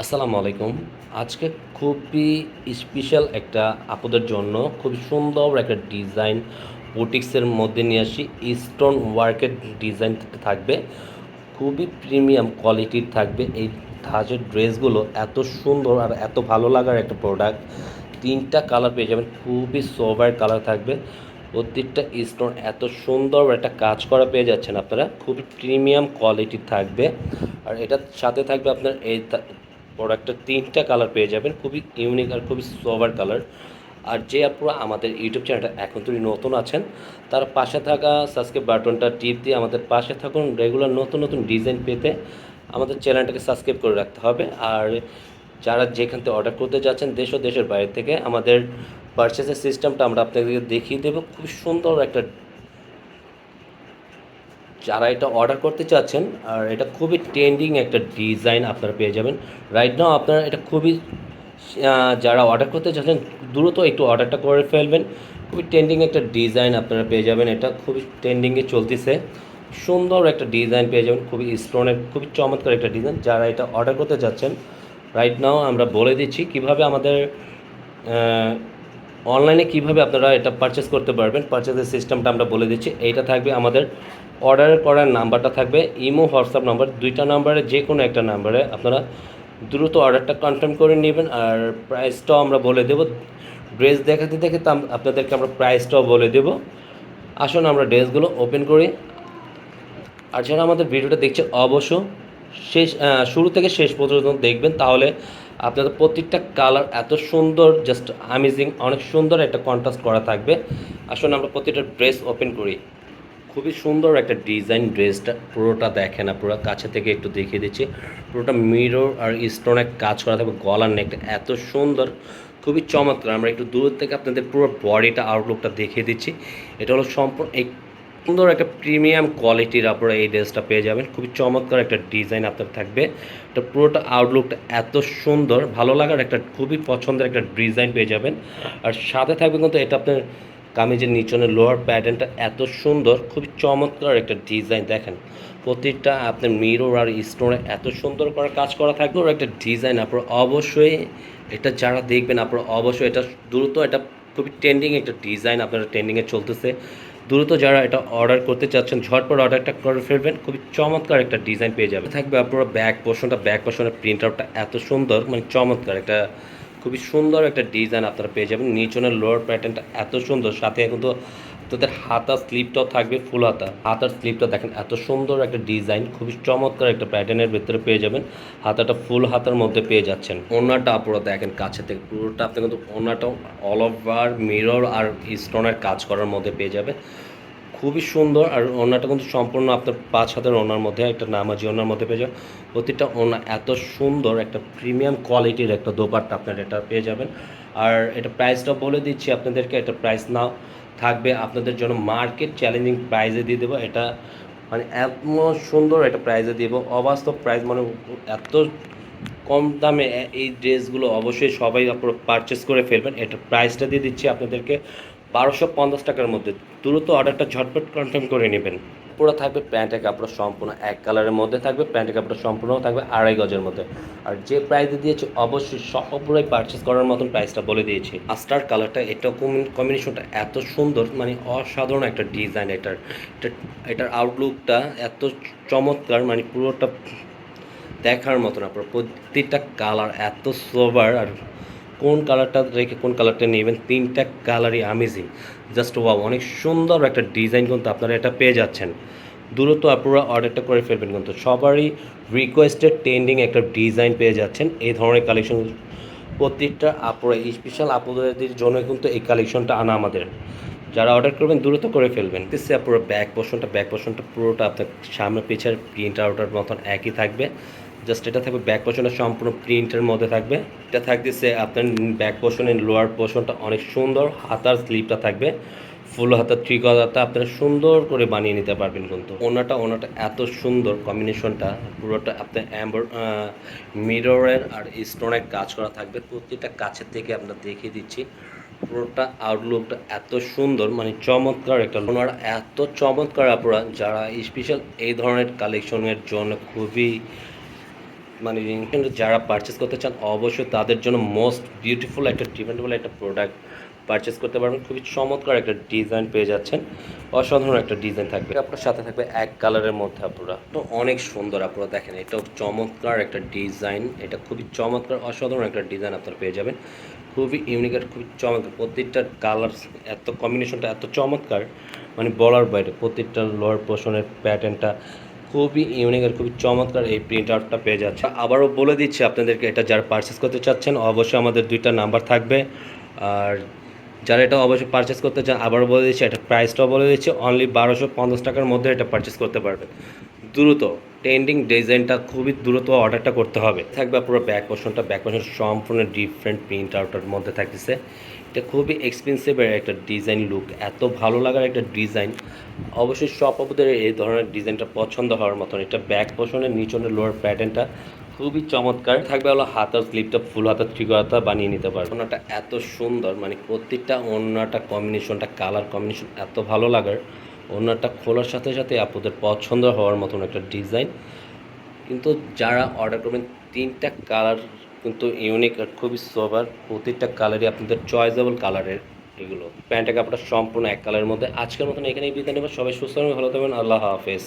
আসসালামু আলাইকুম। আজকে খুবই স্পেশাল একটা আপুদের জন্য খুবই সুন্দর একটা ডিজাইন বুটিক্সের মধ্যে নিয়ে আসি। স্টোন ওয়ার্কের ডিজাইন থাকবে, খুবই প্রিমিয়াম কোয়ালিটির থাকবে। এই ধাঁচের ড্রেসগুলো এত সুন্দর আর এত ভালো লাগার একটা প্রোডাক্ট। 3টা কালার পেয়ে যাবেন, খুবই সোবার কালার থাকবে। প্রত্যেকটা স্টোন এত সুন্দর একটা কাজ করা পেয়ে যাচ্ছেন আপনারা, খুবই প্রিমিয়াম কোয়ালিটির থাকবে। আর এটার সাথে থাকবে আপনার এই প্রোডাক্টের 3টা কালার পেয়ে যাবেন, খুবই ইউনিক আর খুবই সোবার কালার। আর যে আপনারা আমাদের ইউটিউব চ্যানেলটা এখন তুমি নতুন আছেন, তার পাশে থাকা সাবস্ক্রাইব বাটনটা টিপ দিয়ে আমাদের পাশে থাকুন। রেগুলার নতুন নতুন ডিজাইন পেতে আমাদের চ্যানেলটাকে সাবস্ক্রাইব করে রাখতে হবে। আর যারা যেখান থেকে অর্ডার করতে যাচ্ছেন দেশ ও দেশের বাইরে থেকে, আমাদের পারচেসের সিস্টেমটা আমরা আপনাদেরকে দেখিয়ে দেবো। খুবই সুন্দর একটা, যারা এটা অর্ডার করতে চাচ্ছেন, আর এটা খুবই ট্রেন্ডিং একটা ডিজাইন আপনারা পেয়ে যাবেন রাইট নাও। আপনারা এটা খুবই যারা অর্ডার করতে চাচ্ছেন দ্রুত একটু অর্ডারটা করে ফেলবেন। খুবই ট্রেন্ডিং একটা ডিজাইন আপনারা পেয়ে যাবেন, এটা খুবই ট্রেন্ডিংয়ে চলতেছে। সুন্দর একটা ডিজাইন পেয়ে যাবেন, খুবই স্টোনের খুবই চমৎকার একটা ডিজাইন। যারা এটা অর্ডার করতে চাচ্ছেন রাইট নাও আমরা বলে দিচ্ছি কিভাবে আমাদের অনলাইনে কিভাবে আপনারা এটা পারচেস করতে পারবেন। পারচেসের সিস্টেমটা আমরা বলে দিচ্ছি। এইটা থাকবে আমাদের অর্ডার করার নাম্বারটা থাকবে ইমো হোয়াটসঅ্যাপ নাম্বার, 2টা নাম্বারে যে কোনো একটা নাম্বারে আপনারা দ্রুত অর্ডারটা কনফার্ম করে নেবেন। আর প্রাইসটাও আমরা বলে দেবো, ড্রেস দেখাতে দেখাতে আপনাদেরকে আমরা প্রাইসটাও বলে দেবো। আসুন আমরা ড্রেসগুলো ওপেন করি। আর যারা আমাদের ভিডিওটা দেখছে অবশ্য শুরু থেকে শেষ পর্যন্ত দেখবেন, তাহলে আপনাদের প্রত্যেকটা কালার এত সুন্দর, জাস্ট অ্যামেজিং, অনেক সুন্দর একটা কন্ট্রাস্ট করা থাকবে। আসুন আমরা প্রত্যেকটা ড্রেস ওপেন করি। খুবই সুন্দর একটা ডিজাইন, ড্রেসটা পুরোটা দেখে না, পুরো কাছে থেকে একটু দেখিয়ে দিচ্ছি। পুরোটা মিরর আর স্টোনের কাজ করা থাকবে, গলার নেকটা এত সুন্দর, খুবই চমৎকার। আমরা একটু দূর থেকে আপনাদের পুরো বডিটা আউটলুকটা দেখিয়ে দিচ্ছি। এটা হলো সম্পূর্ণ এই সুন্দর একটা প্রিমিয়াম কোয়ালিটির আপনারা এই ড্রেসটা পেয়ে যাবেন। খুবই চমৎকার একটা ডিজাইন আপনার থাকবে। এটা পুরোটা আউটলুকটা এত সুন্দর, ভালো লাগার একটা খুবই পছন্দের একটা ডিজাইন পেয়ে যাবেন। আর সাথে থাকবে কিন্তু এটা আপনার কামিজের নিচনের লোয়ার প্যাটার্নটা এত সুন্দর, খুবই চমৎকার একটা ডিজাইন। দেখেন প্রতিটা আপনার মিরর আর স্টোনে এত সুন্দর করে কাজ করা থাকবে। ওর একটা ডিজাইন আপনারা অবশ্যই এটা যারা দেখবেন আপনারা অবশ্যই এটা দ্রুত, এটা খুবই ট্রেন্ডিং একটা ডিজাইন, আপনারা ট্রেন্ডিংয়ে চলতেছে। দ্রুত যারা এটা অর্ডার করতে চাচ্ছেন ঝটপট অর্ডারটা করে ফেলবেন। খুবই চমৎকার একটা ডিজাইন পেয়ে যাবে। থাকবে আপনারা ব্যাক পোর্শনের প্রিন্ট আউটটা এত সুন্দর, মানে চমৎকার একটা খুবই সুন্দর একটা ডিজাইন আপনারা পেয়ে যাবেন। নিচনের লোয়ার প্যাটার্নটা এত সুন্দর, সাথে কিন্তু তোদের হাতার স্লিপটাও থাকবে ফুল হাতা। হাতার স্লিপটা দেখেন এত সুন্দর একটা ডিজাইন, খুবই চমৎকার একটা প্যাটার্নের ভিতরে পেয়ে যাবেন। হাতাটা ফুল হাতার মধ্যে পেয়ে যাচ্ছেন। ওনাটা আপনারা দেখেন কাছে থেকে পুরোটা আপনি কিন্তু ওনাটাও অল ওভার মিরর আর স্টোনের কাজ করার মধ্যে পেয়ে যাবে, খুবই সুন্দর। আর ওনাটা কিন্তু সম্পূর্ণ আপনার 5 হাতের ওনার মধ্যে, একটা নামাজি ওনার মধ্যে পেয়ে যাবেন। প্রতিটা ওনা এত সুন্দর, একটা প্রিমিয়াম কোয়ালিটির একটা দোপাট্টা আপনার এটা পেয়ে যাবেন। আর এটা প্রাইসটা বলে দিচ্ছি আপনাদেরকে, এটা প্রাইস নাও থাকবে আপনাদের জন্য মার্কেট চ্যালেঞ্জিং প্রাইসে দিয়ে দেবো। এটা মানে এত সুন্দর একটা প্রাইসে দিব, অবাস্তব প্রাইস, মানে এত কম দামে এই ড্রেসগুলো অবশ্যই সবাই আপনারা পারচেস করে ফেলবেন। এটা প্রাইসটা দিয়ে দিচ্ছি আপনাদেরকে 1250 টাকার মধ্যে। দ্রুত অর্ডারটা ঝটপট কনফার্ম করে নেবেন। পুরো থাকবে প্যান্টের কাপড় সম্পূর্ণ এক কালারের মধ্যে থাকবে, প্যান্টের কাপড় সম্পূর্ণ থাকবে 2.5 গজের মধ্যে। আর যে প্রাইসে দিয়েছে অবশ্যই সবগুলোই পারচেস করার মতন প্রাইসটা বলে দিয়েছি। আস্টার কালারটা এটা কম্বিনেশনটা এত সুন্দর, মানে অসাধারণ একটা ডিজাইন। এটার আউটলুকটা এত চমৎকার, মানে পুরোটা দেখার মতন। আপনার প্রত্যেকটা কালার এত সোবার, আর কোন কালারটা রেখে কোন কালারটা নেবেন, 3টা কালারই অ্যামেজিং, জাস্ট ওয়াও, অনেক সুন্দর একটা ডিজাইন কিন্তু আপনারা এটা পেয়ে যাচ্ছেন। দ্রুত আপনারা অর্ডারটা করে ফেলবেন, কিন্তু সবারই রিকোয়েস্টেড ট্রেন্ডিং একটা ডিজাইন পেয়ে যাচ্ছেন। এই ধরনের কালেকশন প্রত্যেকটা আপনারা স্পেশাল আপনাদের জন্য কিন্তু এই কালেকশনটা আনা আমাদের। যারা অর্ডার করবেন দ্রুত করে ফেলবেন। দিচ্ছে পুরো ব্যাক পোর্শনটা পুরোটা আপনার সামনে পিছের প্রিন্ট আউটের মতন একই থাকবে। জাস্ট এটা থাকবে ব্যাক পোর্শনটা সম্পূর্ণ প্রিন্টের মধ্যে থাকবে। এটা থাকতেছে আপনার ব্যাক পোর্শনের লোয়ার পোর্শনটা অনেক সুন্দর, হাতার স্লিপটা থাকবে ফুল হাতার, হাতা আপনারা সুন্দর করে বানিয়ে নিতে পারবেন। কিন্তু ওনাটা এত সুন্দর কম্বিনেশনটা, পুরোটা আপনার মিররের আর স্টোনের কাজ করা থাকবে। প্রতিটা কাছের থেকে আমরা দেখিয়ে দিচ্ছি। পুরোটা আউটলুকটা এত সুন্দর, মানে চমৎকার একটা, ওনারা এত চমৎকার। আপনারা যারা স্পেশাল এই ধরনের কালেকশনের জন্য খুবই মানে কিন্তু যারা পারচেস করতে চান অবশ্যই তাদের জন্য মোস্ট বিউটিফুল একটা ডিমান্ডেবল একটা প্রোডাক্ট পারচেস করতে পারবেন। খুবই চমৎকার একটা ডিজাইন পেয়ে যাচ্ছেন, অসাধারণ একটা ডিজাইন থাকবে আপনার সাথে, থাকবে এক কালারের মধ্যে আপনারা তো অনেক সুন্দর। আপনারা দেখেন এটাও চমৎকার একটা ডিজাইন, এটা খুবই চমৎকার অসাধারণ একটা ডিজাইন আপনারা পেয়ে যাবেন, খুবই ইউনিক আর খুবই চমৎকার। প্রত্যেকটা কালার এত কম্বিনেশনটা এত চমৎকার, মানে বলার বাইরে। প্রত্যেকটা লোয়ার পোর্শনের প্যাটার্নটা খুবই ইউনিক আর খুবই চমৎকার। এই প্রিন্ট আউটটা পেয়ে যাচ্ছে। আবারও বলে দিচ্ছি আপনাদেরকে, এটা যারা পারচেস করতে চাচ্ছেন অবশ্যই আমাদের 2টা নাম্বার থাকবে। আর যারা এটা অবশ্যই পারচেস করতে চান আবারও বলে দিচ্ছি, এটা প্রাইসটাও বলে দিচ্ছি, অনলি 1250 টাকার মধ্যে এটা পারচেস করতে পারবেন। দ্রুত ট্রেন্ডিং ডিজাইনটা খুবই দ্রুত অর্ডারটা করতে হবে। থাকবে পুরো ব্যাক পোর্শনটা, ব্যাক পোর্শন সম্পূর্ণ ডিফারেন্ট প্রিন্ট আউটের মধ্যে থাকতেছে। এটা খুবই এক্সপেন্সিভ একটা ডিজাইন, লুক এত ভালো লাগার একটা ডিজাইন। অবশ্যই সব আপুদের এই ধরনের ডিজাইনটা পছন্দ হওয়ার মতন। এটা ব্যাক পোর্শনের নিচনের লোয়ার প্যাটার্নটা খুবই চমৎকার থাকবে। হলো হাতার স্লিপটা ফুল হাতা থ্রিকো হাতা বানিয়ে নিতে পারবে। ওনাটা এত সুন্দর, মানে প্রত্যেকটা ওনাটা কম্বিনেশনটা কালার কম্বিনেশন এত ভালো লাগার। ওনাটা খোলার সাথে সাথে আপনাদের পছন্দ হওয়ার মতন একটা ডিজাইন। কিন্তু যারা অর্ডার করবেন 3টা কালার কিন্তু ইউনিক আর খুবই সোবার, প্রত্যেকটা কালারই আপনাদের চয়েসেবল কালারের। এগুলো প্যান্টের কাপড়টা সম্পূর্ণ এক কালারের মধ্যে। আজকের মতন এখানেই বিদায় নেব। সবাই সুস্থ হবে, ভালো থাকবেন। আল্লাহ হাফেজ।